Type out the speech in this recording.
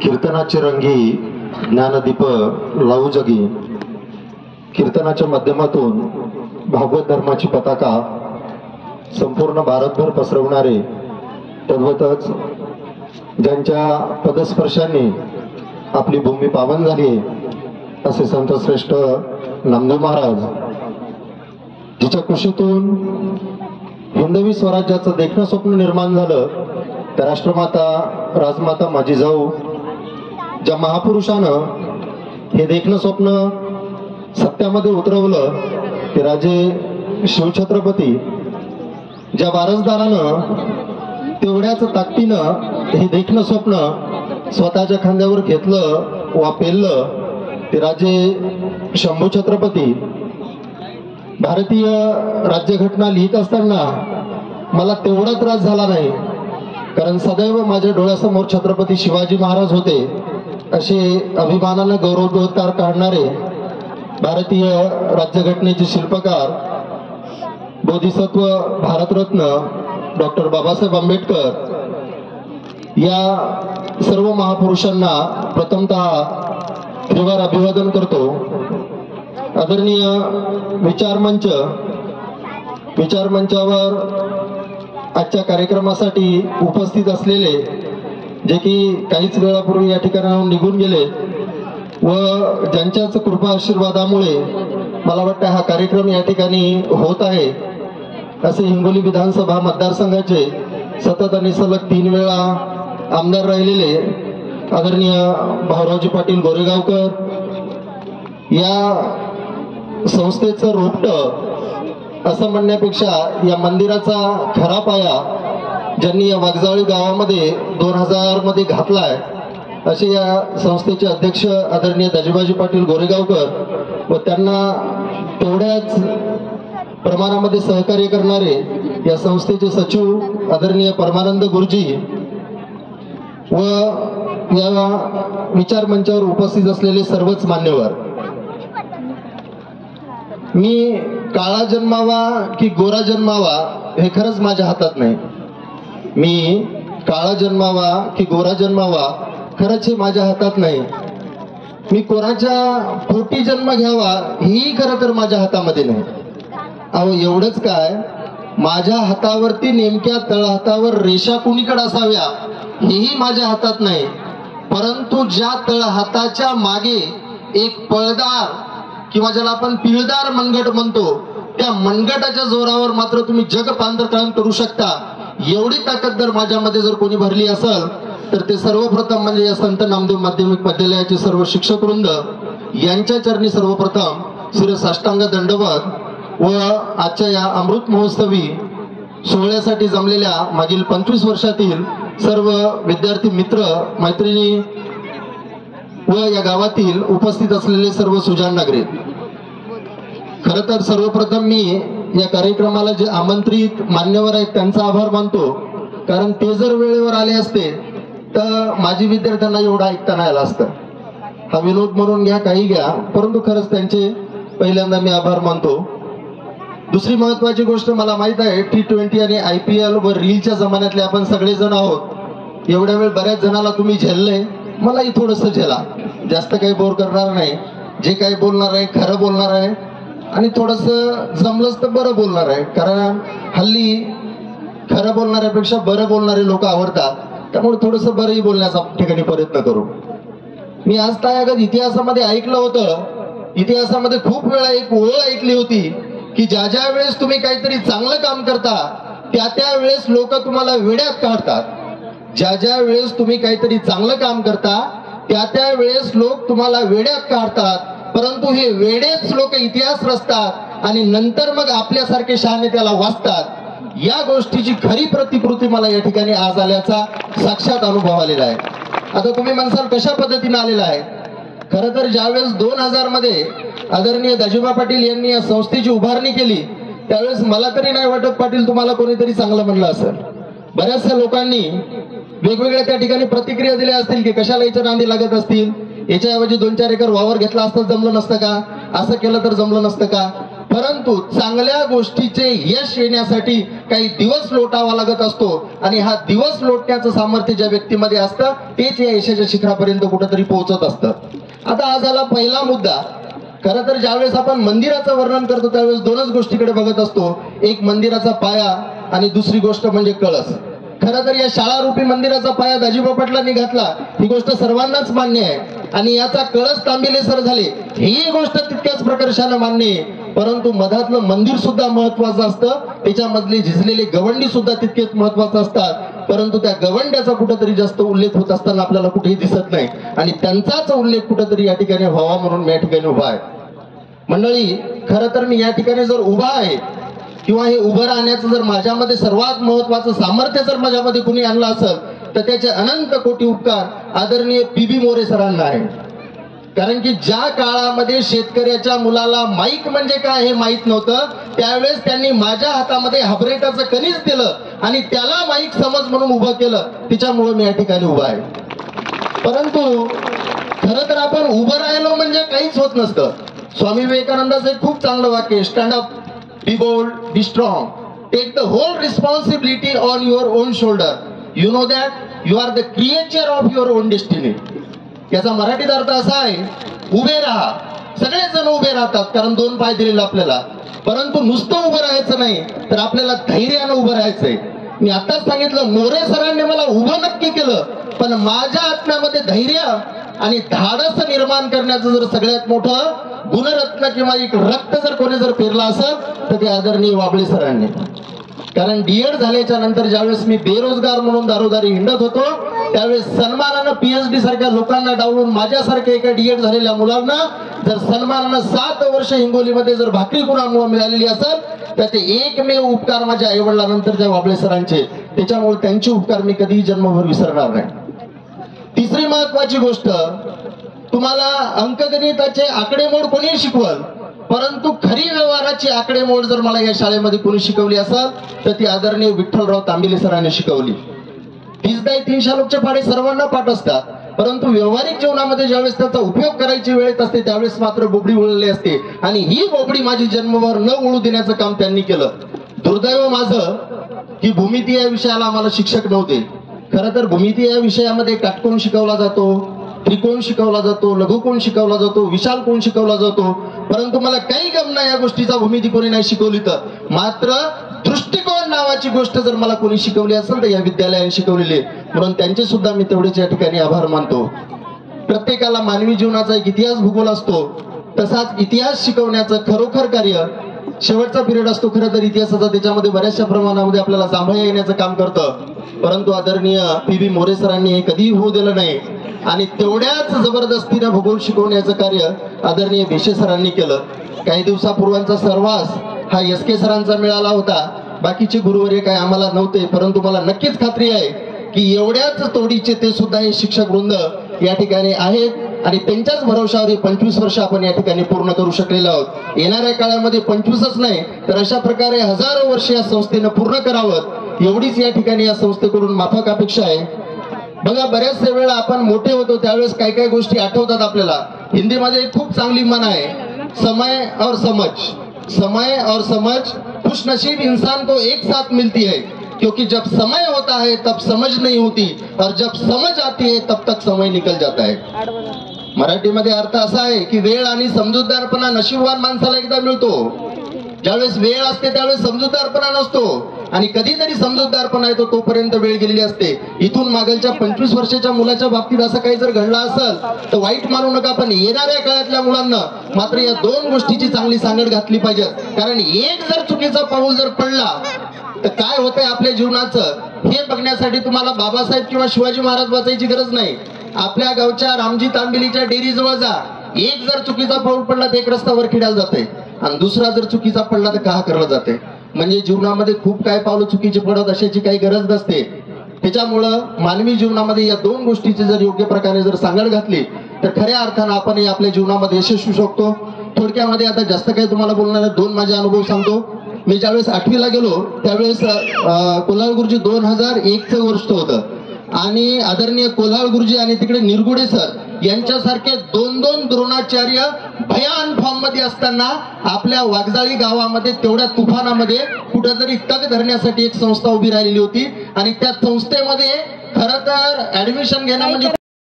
कीर्तनाचे रंगी ज्ञानदीप लावू जगी, कीर्तनाच्या माध्यमातून भागवत धर्माची पताका संपूर्ण भारतभर पसरवणारे, तद्वतच ज्यांच्या पदस्पर्शाने आपली भूमी पावन झाली असे संत श्रेष्ठ नामदेव महाराज, जिच्या कुशीतून हिंदवी स्वराज्याचं देखणं स्वप्न निर्माण झालं, त्या राष्ट्रमाता राजमाता माझी जाऊ ज्या महापुरुषानं हे देखणं स्वप्न सत्यामध्ये उतरवलं, ते राजे शिवछत्रपती, ज्या वारसदारानं तेवढ्याच ताकदीनं हे देखणं स्वप्न स्वतःच्या खांद्यावर घेतलं वा पेललं, ते राजे शंभू छत्रपती. भारतीय राज्यघटना लिहित असताना मला तेवढा त्रास झाला नाही, कारण सदैव माझ्या डोळ्यासमोर छत्रपती शिवाजी महाराज होते असे अभिमानानं गौरवोद्गार काढणारे भारतीय राज्यघटनेचे शिल्पकार बोधिसत्व भारतरत्न डॉक्टर बाबासाहेब आंबेडकर या सर्व महापुरुषांना प्रथमतः त्रिवार अभिवादन करतो. आदरणीय विचारमंचावर आजच्या कार्यक्रमासाठी उपस्थित असलेले, जे की काहीच वेळापूर्वी या ठिकाणाहून निघून गेले व ज्यांच्याच कृपा आशीर्वादामुळे मला वाटतं हा कार्यक्रम या ठिकाणी होत आहे, असे हिंगोली विधानसभा मतदारसंघाचे सतत आणि सलग 3 वेळा आमदार राहिलेले आदरणीय भाऊरावजी पाटील गोरेगावकर, या संस्थेचं रोपटं असं म्हणण्यापेक्षा या मंदिराचा खरा पाया ज्यांनी या वाघजावळी गावामध्ये 2000 मध्ये घातलाय, असे या संस्थेचे अध्यक्ष आदरणीय दाजीबाजी पाटील गोरेगावकर व त्यांना तेवढ्याच प्रमाणामध्ये सहकार्य करणारे या संस्थेचे सचिव आदरणीय परमानंद गुरुजी व या विचार मंचावर उपस्थित असलेले सर्वच मान्यवर. मी काळा जन्मावा की गोरा जन्मावा हे खरंच माझ्या हातात नाही. मी काळा जन्मावा की गोरा जन्मावा खरंच हे माझ्या हातात नाही. मी कोणाच्या पोटी जन्म घ्यावा ही खरं तर माझ्या हातामध्ये नाही. अहो एवढंच काय, माझ्या हातावरती नेमक्या तळहातावर रेषा कुणीकडे असाव्या हेही माझ्या हातात नाही. परंतु ज्या तळहाताच्या मागे एक पळदार किंवा ज्याला आपण पिळदार मनगट म्हणतो, त्या मनगटाच्या जोरावर मात्र तुम्ही जग पांढरकाम करू शकता. एवढी ताकद जर माझ्यामध्ये जर कोणी भरली असेल तर ते सर्वप्रथम म्हणजे या संत नामदेव माध्यमिक विद्यालयाचे सर्व शिक्षक वृंद यांच्या चरणी सर्वप्रथम शिरसाष्टांग दंडवत व आजच्या या अमृत महोत्सवी सोहळ्यासाठी जमलेल्या मागील 25 वर्षातील सर्व विद्यार्थी मित्र मैत्रिणी व या गावातील उपस्थित असलेले सर्व सुजाण नागरिक, खर तर सर्वप्रथम मी या कार्यक्रमाला जे आमंत्रित मान्यवर आहेत त्यांचा आभार मानतो, कारण ते जर वेळेवर आले असते तर माझी विद्यार्थ्यांना एवढं ऐकता नाही आलं असतं. हा विनोद म्हणून घ्या, काही घ्या, परंतु खरंच त्यांचे पहिल्यांदा मी आभार मानतो. दुसरी महत्वाची गोष्ट, मला माहित आहे T20 आणि IPL व रीलच्या जमान्यातले आपण सगळेजण आहोत. एवढ्या वेळ बऱ्याच जणाला तुम्ही झेलले, मलाही थोडंसं झेला. जास्त काही बोर करणार नाही. जे काही बोलणार आहे खरं बोलणार आहे आणि थोडंसं जमलंच तर बरं बोलणार आहे, कारण हल्ली खरं बोलणाऱ्यापेक्षा बरं बोलणारे लोक आवडतात. त्यामुळे थोडंसं बरंही बोलण्याचा ठिकाणी प्रयत्न करू. मी आज तायागत इतिहासामध्ये ऐकलं होतं, इतिहासामध्ये खूप वेळा एक ओळ ऐकली होती की ज्या ज्या वेळेस तुम्ही काहीतरी चांगलं काम करता त्या वेळेस लोक तुम्हाला वेड्यात काढतात. ज्या ज्या वेळेस तुम्ही काहीतरी चांगलं काम करता त्या वेळेस लोक तुम्हाला वेड्यात काढतात, परंतु हे वेडेच लोक इतिहास रचतात आणि नंतर मग आपल्यासारखे शहाणे त्याला वाचतात. या गोष्टीची खरी प्रतिकृती मला या ठिकाणी आज आल्याचा साक्षात अनुभव आलेला आहे. आता तुम्ही म्हणसाल कशा पद्धतीने आलेला आहे. खरं तर ज्यावेळेस 2000 मध्ये आदरणीय दाजीबा पाटील यांनी या संस्थेची उभारणी केली, त्यावेळेस मला तरी नाही वाटत पाटील तुम्हाला कोणीतरी चांगलं म्हणलं असेल. बऱ्याचशा लोकांनी वेगवेगळ्या त्या ठिकाणी प्रतिक्रिया दिल्या असतील की कशाला याच्या नांदी लागत असतील, याच्याऐवजी 2-4 एकर वावर घेतला असता जमलं नसतं का, असं केलं तर जमलं नसतं का. परंतु चांगल्या गोष्टीचे यश येण्यासाठी काही दिवस लोटावा लागत असतो आणि हा दिवस लोटण्याचं सामर्थ्य ज्या व्यक्तीमध्ये असतं तेच या यशाच्या शिखरापर्यंत कुठेतरी पोहोचत असतं. आता हा झाला पहिला मुद्दा. खरं तर ज्यावेळेस आपण मंदिराचं वर्णन करतो त्यावेळेस दोनच गोष्टीकडे बघत असतो, एक मंदिराचा पाया आणि दुसरी गोष्ट म्हणजे कळस. खरं तर या शाळा रूपी मंदिराचा पाया दाजीबा पाटलांनी घातला ही गोष्ट सर्वांनाच मान्य आहे आणि याचा कळस तांबिले सर झाले ही गोष्ट तितक्याच प्रकर्षानं मान्य आहे. परंतु मधातलं मंदिर सुद्धा महत्वाचं असतं, त्याच्यामधले झिजलेले गवंडी सुद्धा तितकेच महत्वाचं असतात. परंतु त्या गवंड्याचा कुठेतरी जास्त उल्लेख होत असताना आपल्याला कुठेही दिसत नाही आणि त्यांचाच उल्लेख कुठेतरी या ठिकाणी व्हावा म्हणून मी या ठिकाणी उभा आहे. मंडळी, खरं तर मी या ठिकाणी जर उभा आहे किंवा हे उभं राहण्याचं जर माझ्यामध्ये सर्वात महत्वाचं सामर्थ्य जर माझ्यामध्ये कुणी आणलं असेल तर त्याचे अनंत कोटी उपकार आदरणीय पी.बी. मोरे सरांना आहे. कारण की ज्या काळामध्ये शेतकऱ्याच्या मुलाला माईक म्हणजे काय हे माहित नव्हतं त्यावेळेस त्यांनी माझ्या हातामध्ये हाबरेटाचं कणीस दिलं आणि त्याला माईक समज म्हणून उभं केलं, त्याच्यामुळे मी या ठिकाणी उभा आहे. परंतु खरं तर आपण उभं राहिलो म्हणजे काहीच होत नसतं. स्वामी विवेकानंदाचं एक खूप चांगलं वाक्य, stand up, be bold, be strong, take the whole responsibility on your own shoulder, you know that you are the creature of your own destiny. याचा मराठीत अर्थ असा आहे, उभे राहा. सगळेजण उभे राहतात कारण दोन पाय दिलेले आपल्याला, परंतु नुसतं उभं राहायचं नाही तर आपल्याला धैर्यानं उभं राहायचंय. मी आताच सांगितलं, मोरे सरांनी मला उभं नक्की केलं, पण माझ्या आत्म्यामध्ये धैर्य आणि धाडस निर्माण करण्याचं जर सगळ्यात मोठं गुणरत्न किंवा एक रक्त जर कोणी जर पेरला असेल तर ते आदरणीय वाबळे सरांनी. कारण डीएड झाल्याच्या नंतर ज्यावेळेस मी बेरोजगार म्हणून दारोदारी हिंडत होतो त्यावेळेस सन्मानानं पीएचडी सारख्या लोकांना डावलून माझ्यासारख्या एका डीएड झालेल्या मुलांना जर सन्मानानं 7 वर्ष हिंगोलीमध्ये जर भाकरी गुणामुळे मिळालेली असेल तर ते एकमेव उपकार माझ्या आईवडिलांनंतरच्या वाबळे सरांचे, त्याच्यामुळे त्यांचे उपकार मी कधीही जन्मभर विसरणार नाही. तिसरी महत्वाची गोष्ट, तुम्हाला अंकगणिताचे आकडेमोड कोणी शिकवल, परंतु खरी व्यवहाराची आकडेमोड जर मला या शाळेमध्ये कोणी शिकवली असेल तर ती आदरणीय विठ्ठलराव तांबिले सरांनी शिकवली. 30-300 लोकचे पाढे सर्वांना पाठ असतात, परंतु व्यावहारिक जीवनामध्ये ज्यावेळेस त्याचा उपयोग करायची वेळ असते त्यावेळेस मात्र बोबडी वळलेली असते आणि ही बोबडी माझी जन्मभर न वळू देण्याचं काम त्यांनी केलं. दुर्दैव माझं की भूमिती या विषयाला आम्हाला शिक्षक नव्हते. खरं तर भूमिती या विषयामध्ये काटकोन शिकवला जातो, त्रिकोण शिकवला जातो, लघुकोण शिकवला जातो, विशाल कोण शिकवला जातो, परंतु मला काही गमना या गोष्टीचा भूमिती कोणी नाही शिकवली. तर मात्र दृष्टिकोन नावाची गोष्ट जर मला कोणी शिकवली असेल तर या विद्यालयाने शिकवलेली, म्हणून त्यांचे सुद्धा मी तेवढेच या ठिकाणी आभार मानतो. प्रत्येकाला मानवी जीवनाचा एक इतिहास भूगोल असतो, तसाच इतिहास शिकवण्याचं खरोखर कार्य शेवटचा पिरियड असतो खरं तर इतिहासाचा, त्याच्यामध्ये बऱ्याचशा प्रमाणामध्ये आपल्याला सांभाळता येण्याचं काम करतं. परंतु आदरणीय पी.बी. मोरे सरांनी हे कधीही होऊ दिलं नाही आणि तेवढ्याच जबरदस्तीनं भूगोल शिकवण्याचं कार्य आदरणीय बेशे सरांनी केलं. काही दिवसापूर्वांचा सहवास हा एस.के. सरांचा मिळाला होता, बाकीचे गुरुवर्य काय आम्हाला नव्हते, परंतु मला नक्कीच खात्री आहे की एवढ्याच तोडीचे ते सुद्धा हे शिक्षक वृंद या ठिकाणी आहेत आणि त्यांच्याच भरवशावर 25 वर्ष आपण या ठिकाणी पूर्ण करू शकलेलो आहोत. येणाऱ्या काळामध्ये 25च नाही तर अशा प्रकारे हजारो वर्ष या संस्थेनं पूर्ण करावं एवढीच या ठिकाणी या संस्थेकडून माफक अपेक्षा आहे. बघा, बऱ्याचशा वेळा आपण मोठे होतो त्यावेळेस काही काही गोष्टी आठवतात आपल्याला. हिंदीमध्ये एक खूप चांगली म्हण आहे, समय और समझ, समय और समझ खुशनसीब इंसान को एक साथ मिलती है, क्योंकि जब समय होता है तब समझ नहीं होती और जब समझ आती है तब तक समय निकल जाता है. मराठीमध्ये अर्थ असा आहे की वेळ आणि समजूतदारपणा नशीबवान माणसाला एकदा मिळतो. ज्यावेळेस वेळ असते त्यावेळेस समजूतदारपणा नसतो आणि कधीतरी समजूतदारपणा येतो तोपर्यंत वेळ गेलेली असते. इथून मागलच्या 25 वर्षाच्या मुलाच्या बाबतीत असं काही जर घडलं असेल तर वाईट मानू नका, पण येणाऱ्या काळातल्या मुलांना मात्र या दोन गोष्टीची चांगली सांगड घातली पाहिजे. कारण एक जर चुकीचा पाऊल जर पडला तर काय होतंय आपल्या जीवनाचं हे बघण्यासाठी तुम्हाला बाबासाहेब किंवा शिवाजी महाराज वाचायची गरज नाही. आपल्या गावच्या रामजी तांबिलीच्या डेअरीजवळ जा, एक जर चुकीचा पाऊल पडला तर एक रस्ता वर खिडायला जाते आणि दुसरा जर चुकीचा पडला तर का करला जाते. म्हणजे जीवनामध्ये खूप काय पावलं चुकीचे पडत अशाची काही गरज नसते. त्याच्यामुळं मानवी जीवनामध्ये या दोन गोष्टीची जर योग्य प्रकारे जर सांगड घातली तर खऱ्या अर्थानं आपण आपल्या जीवनामध्ये यशस्वी शकतो. थोडक्यामध्ये आता जास्त काही तुम्हाला बोलणार, 2 माझे अनुभव सांगतो. मी ज्यावेळेस 8वीला गेलो त्यावेळेस कोल्हाळ गुरुजी 2001चं वर्ष होतं आणि आदरणीय कोल्हाळ गुरुजी आणि तिकडे निरगुडे सर यांच्यासारखे 2-2 द्रोणाचार्य भयान फॉर्म मध्ये असताना आपल्या वाघजाळी गावामध्ये तेवढ्या तुफानामध्ये कुठेतरी तग धरण्यासाठी एक संस्था उभी राहिलेली होती आणि त्या संस्थेमध्ये खरं तर ऍडमिशन घेणं म्हणजे